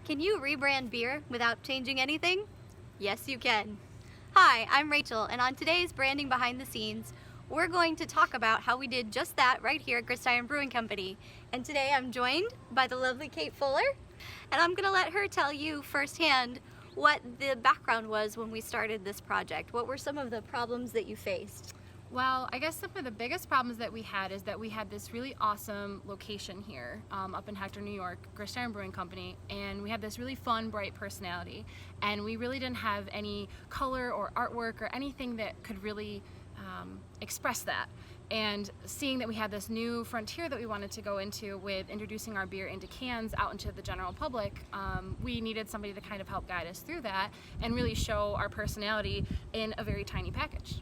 Can you rebrand beer without changing anything? Yes, you can. Hi, I'm Rachel, and on today's Branding Behind the Scenes, we're going to talk about how we did just that right here at Grist Iron Brewing Company. And today I'm joined by the lovely Kate Fuller, and I'm going to let her tell you firsthand what the background was when we started this project. What were some of the problems that you faced? Well, I guess some of the biggest problems that we had is that we had this really awesome location here up in Hector, New York, Grist Iron Brewing Company, and we had this really fun, bright personality, and we really didn't have any color or artwork or anything that could really express that. And seeing that we had this new frontier that we wanted to go into with introducing our beer into cans out into the general public, we needed somebody to kind of help guide us through that and really show our personality in a very tiny package.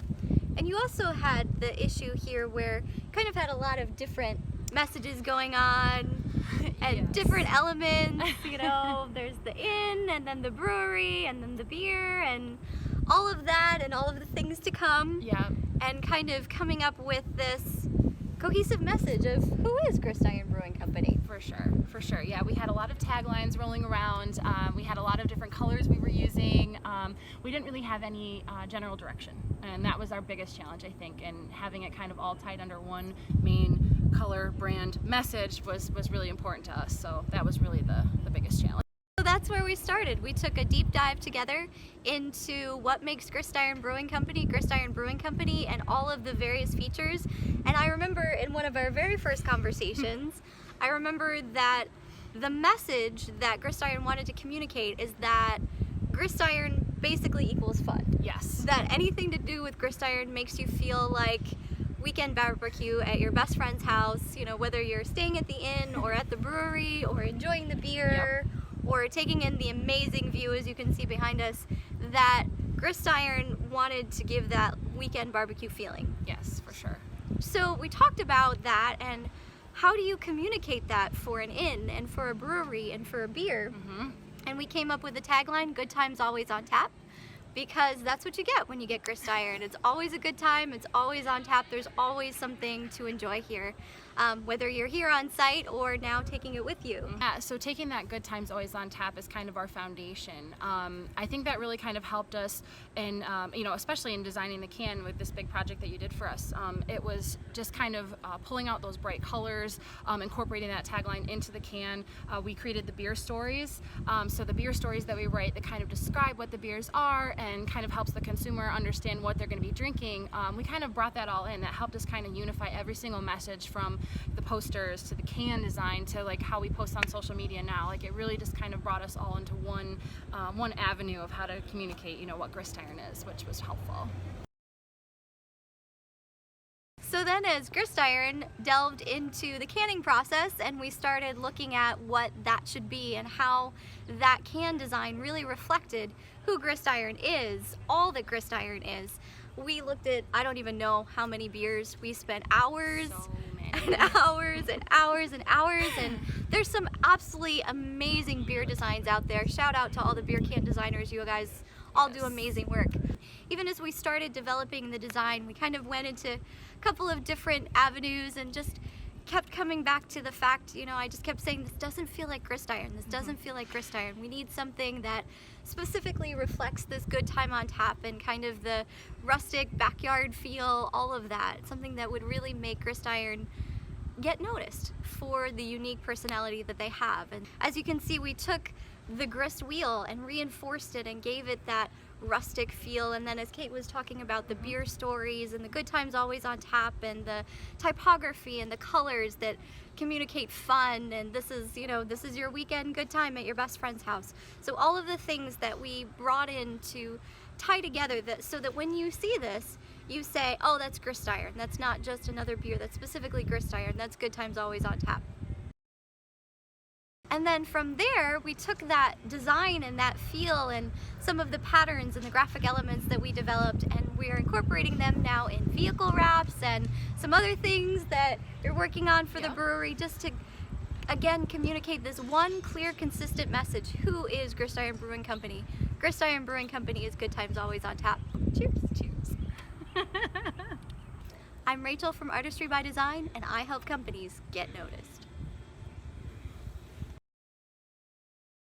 And you also had the issue here where you kind of had a lot of different messages going on and Yes. different elements, you know, there's the inn and then the brewery and then the beer and all of that and all of the things to come. Yeah. And kind of coming up with this cohesive message of who is Grist Iron Brewing Company. For sure. Yeah, we had a lot of taglines rolling around. We had a lot of different colors we were using. We didn't really have any general direction, and that was our biggest challenge, I think, and having it kind of all tied under one main color brand message was really important to us, so that was really the biggest challenge. So that's where we started. We took a deep dive together into what makes Grist Iron Brewing Company, and all of the various features. And I remember in one of our very first conversations, I remember that the message that Grist Iron wanted to communicate is that Grist Iron basically equals fun. Yes. That anything to do with Grist Iron makes you feel like weekend barbecue at your best friend's house, you know, whether you're staying at the inn or at the brewery or enjoying the beer. Yep. Or taking in the amazing view, as you can see behind us, that Grist Iron wanted to give that weekend barbecue feeling. Yes, for sure. So we talked about that and how do you communicate that for an inn and for a brewery and for a beer? Mm-hmm. And we came up with the tagline, "Good times always on tap," because that's what you get when you get Grist Iron. It's always a good time, it's always on tap, there's always something to enjoy here. Whether you're here on site or now taking it with you. Yeah, so taking that good times always on tap is kind of our foundation. I think that really kind of helped us in, especially in designing the can with this big project that you did for us. It was just kind of pulling out those bright colors, incorporating that tagline into the can. We created the beer stories. So the beer stories that we write that kind of describe what the beers are and kind of helps the consumer understand what they're going to be drinking. We kind of brought that all in. That helped us kind of unify every single message, from the posters to the can design to like how we post on social media now. Like, it really just kind of brought us all into one avenue of how to communicate, what Grist Iron is, which was helpful. So then as Grist Iron delved into the canning process and we started looking at what that should be and how that can design really reflected who Grist Iron is, all that Grist Iron is, we looked at, I don't even know how many beers. We spent hours and hours and hours and hours, and there's some absolutely amazing beer designs out there. Shout out to all the beer can designers. You guys all do amazing work. Even as we started developing the design, we kind of went into a couple of different avenues and just kept coming back to the fact, I just kept saying, this doesn't feel like Grist Iron. This doesn't feel like Grist Iron. We need something that specifically reflects this good time on tap and kind of the rustic backyard feel, all of that. Something that would really make Grist Iron get noticed for the unique personality that they have. And as you can see, we took the grist wheel and reinforced it and gave it that rustic feel. And then as Kate was talking about the beer stories and the good times always on tap and the typography and the colors that communicate fun, and this is your weekend good time at your best friend's house. So all of the things that we brought in to tie together so that when you see this, you say, oh, that's Grist Iron. That's not just another beer, that's specifically Grist Iron. That's good times always on tap. And then from there, we took that design and that feel and some of the patterns and the graphic elements that we developed, and we are incorporating them now in vehicle wraps and some other things that you're working on for the brewery, just to, again, communicate this one clear, consistent message. Who is Grist Iron Brewing Company? Grist Iron Brewing Company is good times always on tap. Cheers. Cheers. I'm Rachel from Artistry by Design, and I help companies get noticed.